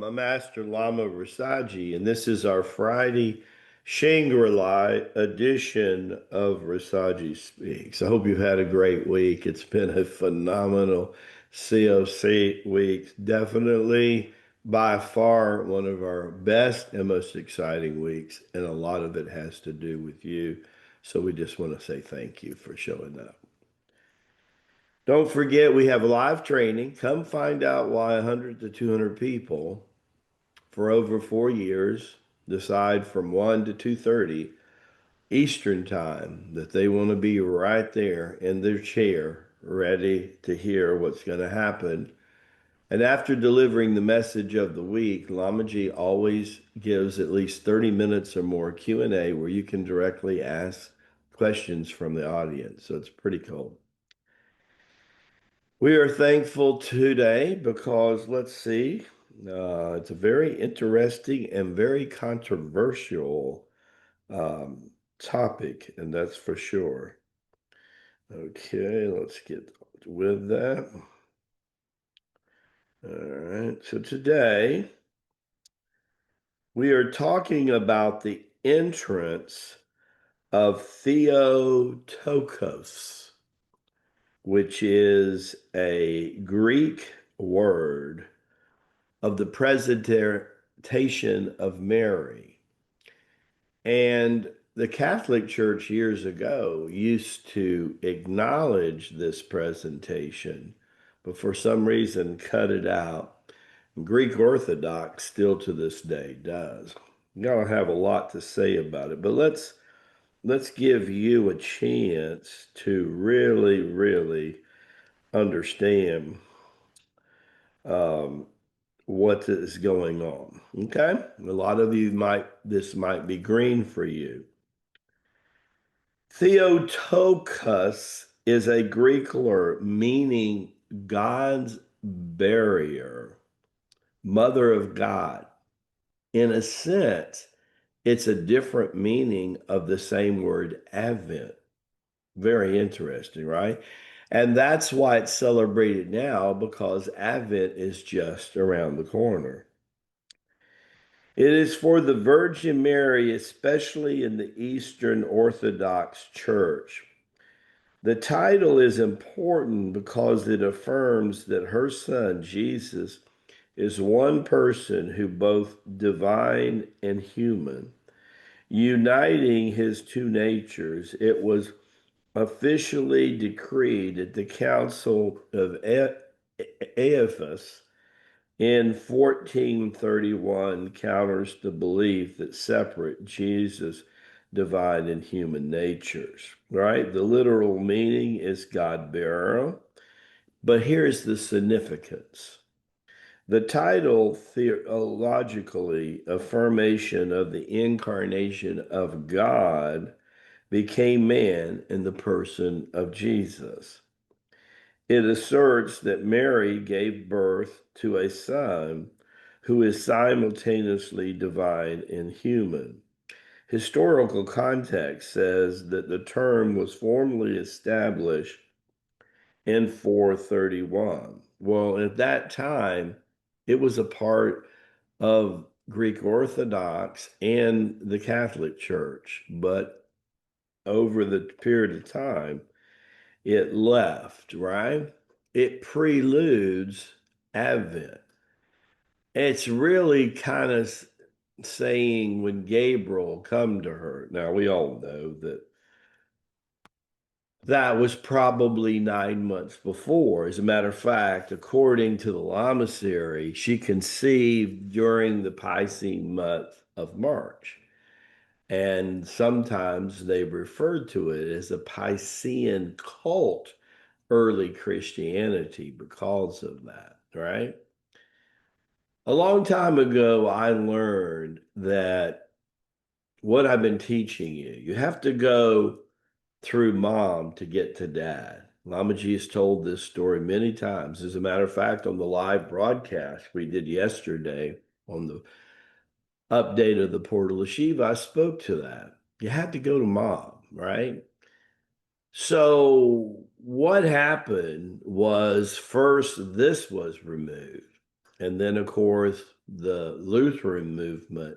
I'm Master Lama Rasaji, and this is our Friday Shangri-La edition of Rasaji Speaks. I hope you've had a great week. It's been a phenomenal COC week. Definitely by far one of our best and most exciting weeks, and a lot of it has to do with you. So we just want to say thank you for showing up. Don't forget, we have live training. Come find out why 100 to 200 people for over 4 years decide from 1 to 2:30 Eastern time that they want to be right there in their chair, ready to hear what's going to happen. And after delivering the message of the week, Lamaji always gives at least 30 minutes or more Q&A where you can directly ask questions from the audience. So it's pretty cool. We are thankful today because, let's see, it's a very interesting and very controversial topic, and that's for sure. Okay, let's get with that. All right, so today we are talking about the entrance of Theotokos, which is a Greek word of the presentation of Mary. And the Catholic Church years ago used to acknowledge this presentation, but for some reason cut it out. Greek Orthodox still to this day does. I'm gonna have a lot to say about it, but let's give you a chance to really understand um, what is going on. Okay, a lot of you this might be green for you. Theotokos is a Greek word meaning God's barrier, mother of God. In a sense, it's a different meaning of the same word Advent. Very interesting, right? And that's why it's celebrated now, because Advent is just around the corner. It is for the Virgin Mary, especially in the Eastern Orthodox Church. The title is important because it affirms that her son, Jesus, is one person who both divine and human, uniting his two natures. It was officially decreed at the Council of Ephesus in 1431 counters the belief that separate Jesus' divine and human natures, right? The literal meaning is God bearer, but here's the significance. The title, theologically, affirmation of the incarnation of God, became man in the person of Jesus. It asserts that Mary gave birth to a son who is simultaneously divine and human. Historical context says that the term was formally established in 431. Well, at that time, it was a part of Greek Orthodox and the Catholic Church, but over the period of time, it left, right? It preludes Advent. It's really kind of saying when Gabriel come to her. Now, we all know that that was probably 9 months before. As a matter of fact, according to the Lamasery, she conceived during the Piscean month of March. And sometimes they referred to it as a Piscean cult, early Christianity, because of that, right? A long time ago, I learned that what I've been teaching you, you have to go through mom to get to dad. Lamaji has told this story many times. As a matter of fact, on the live broadcast we did yesterday on the update of the Portal of Shiva, I spoke to that. You have to go to mom, right? So what happened was first this was removed. And then, of course, the Lutheran movement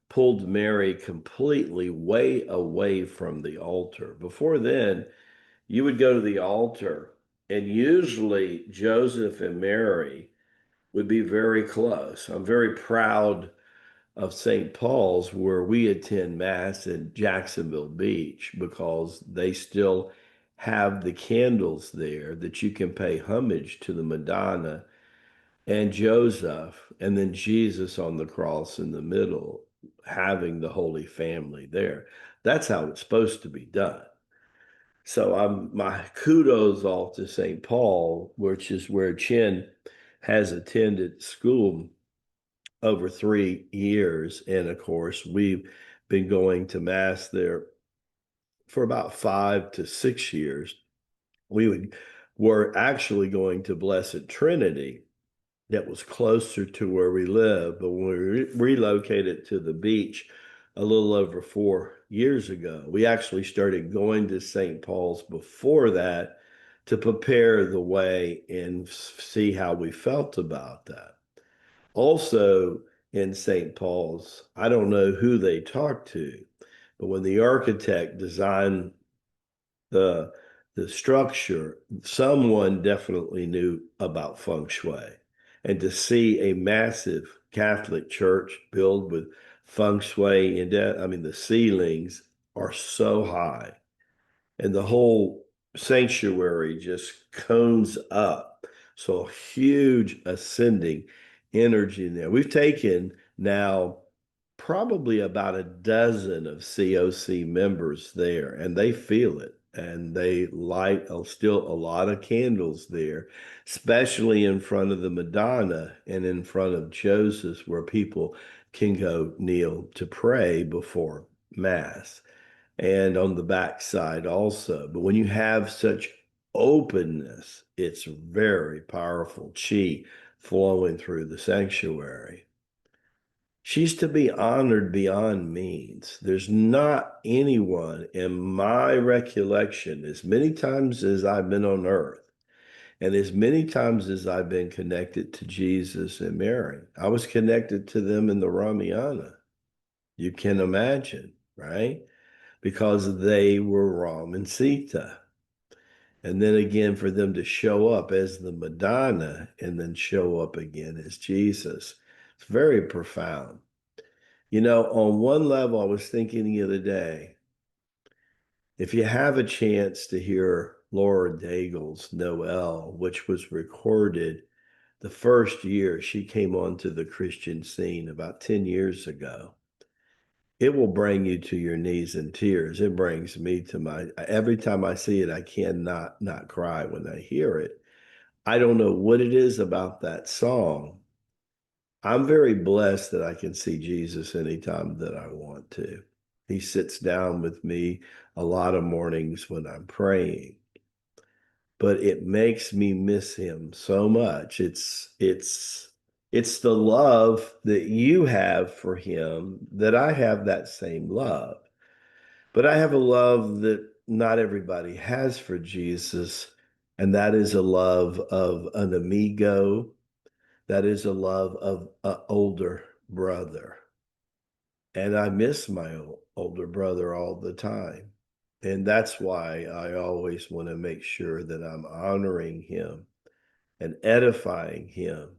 pulled Mary completely way away from the altar. Before then, you would go to the altar, and usually Joseph and Mary would be very close. I'm very proud of St. Paul's, where we attend Mass in Jacksonville Beach, because they still have the candles there that you can pay homage to the Madonna and Joseph, and then Jesus on the cross in the middle, having the Holy Family there. That's how it's supposed to be done. So my kudos off to St. Paul, which is where Chin has attended school over 3 years. And of course, we've been going to Mass there for about 5 to 6 years. Were actually going to Blessed Trinity, that was closer to where we live. But when we relocated to the beach a little over 4 years ago, we actually started going to St. Paul's before that to prepare the way and see how we felt about that. Also, in St. Paul's, I don't know who they talked to, but when the architect designed the the structure, someone definitely knew about feng shui. And to see a massive Catholic church built with feng shui, and I mean, the ceilings are so high, and the whole sanctuary just cones up. So huge ascending energy in there. We've taken now probably about a dozen of COC members there, and they feel it. And they light still a lot of candles there, especially in front of the Madonna and in front of Joseph, where people can go kneel to pray before Mass, and on the backside also. But when you have such openness, it's very powerful chi flowing through the sanctuary. She's to be honored beyond means. There's not anyone in my recollection, as many times as I've been on earth, and as many times as I've been connected to Jesus and Mary, I was connected to them in the Ramayana. You can imagine, right? Because they were Ram and Sita. And then again, for them to show up as the Madonna and then show up again as Jesus. It's very profound. You know, on one level, I was thinking the other day, if you have a chance to hear Laura Daigle's Noel, which was recorded the first year she came onto the Christian scene about 10 years ago, it will bring you to your knees in tears. It brings me to every time I see it, I cannot not cry when I hear it. I don't know what it is about that song. I'm very blessed that I can see Jesus anytime that I want to. He sits down with me a lot of mornings when I'm praying, but it makes me miss him so much. It's the love that you have for him that I have that same love. But I have a love that not everybody has for Jesus, and that is a love of an amigo. That is a love of an older brother. And I miss my older brother all the time. And that's why I always want to make sure that I'm honoring him and edifying him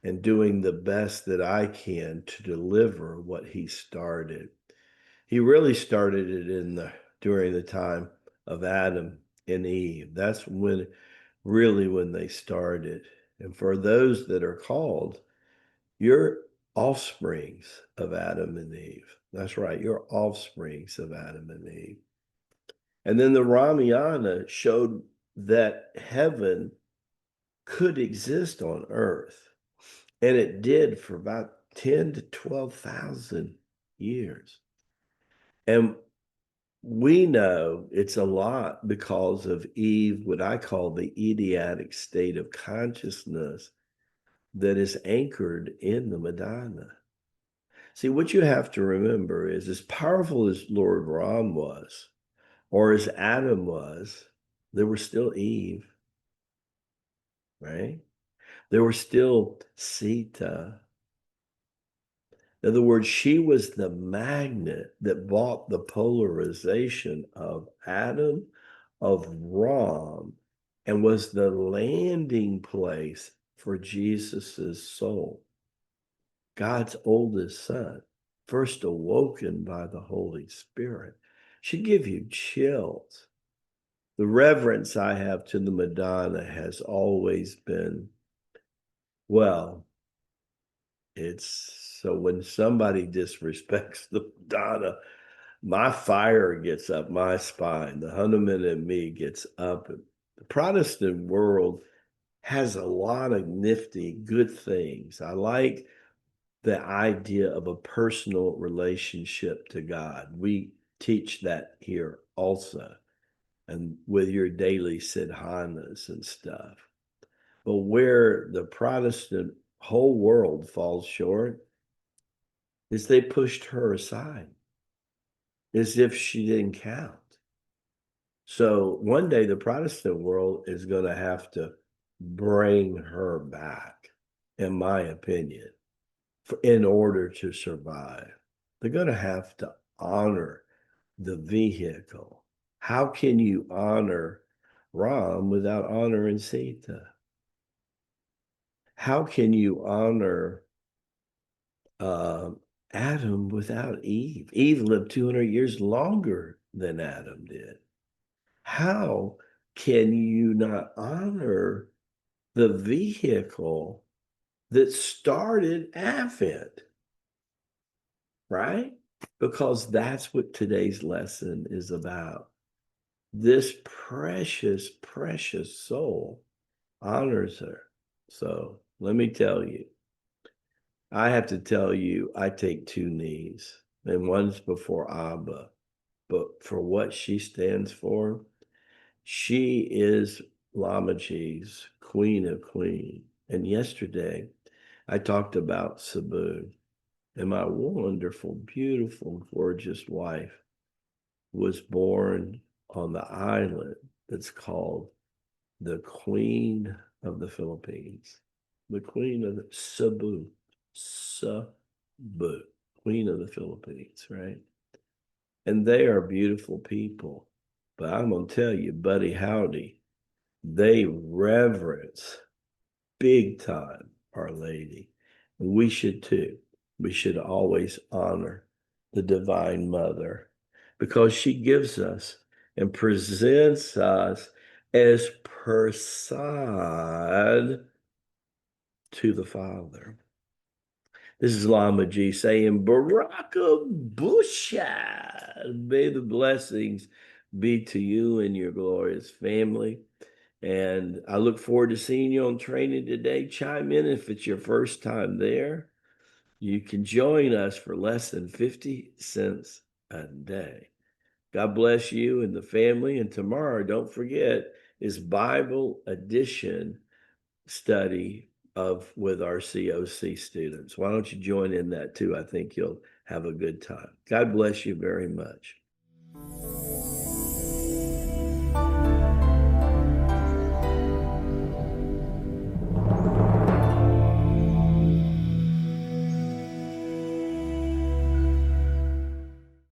and doing the best that I can to deliver what he started. He really started it during the time of Adam and Eve. That's when they started. And for those that are called, you're offsprings of Adam and Eve. That's right, you're offsprings of Adam and Eve. And then the Ramayana showed that heaven could exist on earth. And it did for about 10 to 12,000 years. And we know it's a lot because of Eve, what I call the idiotic state of consciousness that is anchored in the Madonna. See, what you have to remember is, as powerful as Lord Ram was, or as Adam was, there was still Eve, right? There was still Sita. In other words, she was the magnet that brought the polarization of Adam, of Ram, and was the landing place for Jesus's soul. God's oldest son, first awoken by the Holy Spirit, should give you chills. The reverence I have to the Madonna has always been, well, it's so when somebody disrespects the Madonna, my fire gets up my spine. The Hunterman in me gets up. The Protestant world has a lot of nifty, good things. I like the idea of a personal relationship to God. We teach that here also, and with your daily sidhanas and stuff. But where the Protestant whole world falls short is they pushed her aside as if she didn't count. So one day the Protestant world is going to have to bring her back, in my opinion, in order to survive. They're going to have to honor the vehicle. How can you honor Ram without honoring Sita? How can you honor uh, Adam without Eve? Eve lived 200 years longer than Adam did. How can you not honor the vehicle that started Advent, right? Because that's what today's lesson is about. This precious, precious soul honors her. So let me tell you, I have to tell you, I take two knees, and one's before Abba. But for what she stands for, she is Lamaji's Queen of Queen. And yesterday, I talked about Sabu, and my wonderful, beautiful, gorgeous wife was born on the island that's called the Queen of the Philippines, the Queen of the Cebu, Cebu, Queen of the Philippines, right? And they are beautiful people. But I'm going to tell you, buddy, howdy, they reverence big time Our Lady. And we should too. We should always honor the Divine Mother because she gives us and presents us as persad to the Father. This is Lama G saying, Baraka Busha. May the blessings be to you and your glorious family. And I look forward to seeing you on training today. Chime in if it's your first time there. You can join us for less than 50 cents a day. God bless you and the family. And tomorrow, don't forget, is Bible edition study of with our COC students. Why don't you join in that too? I think you'll have a good time. God bless you very much.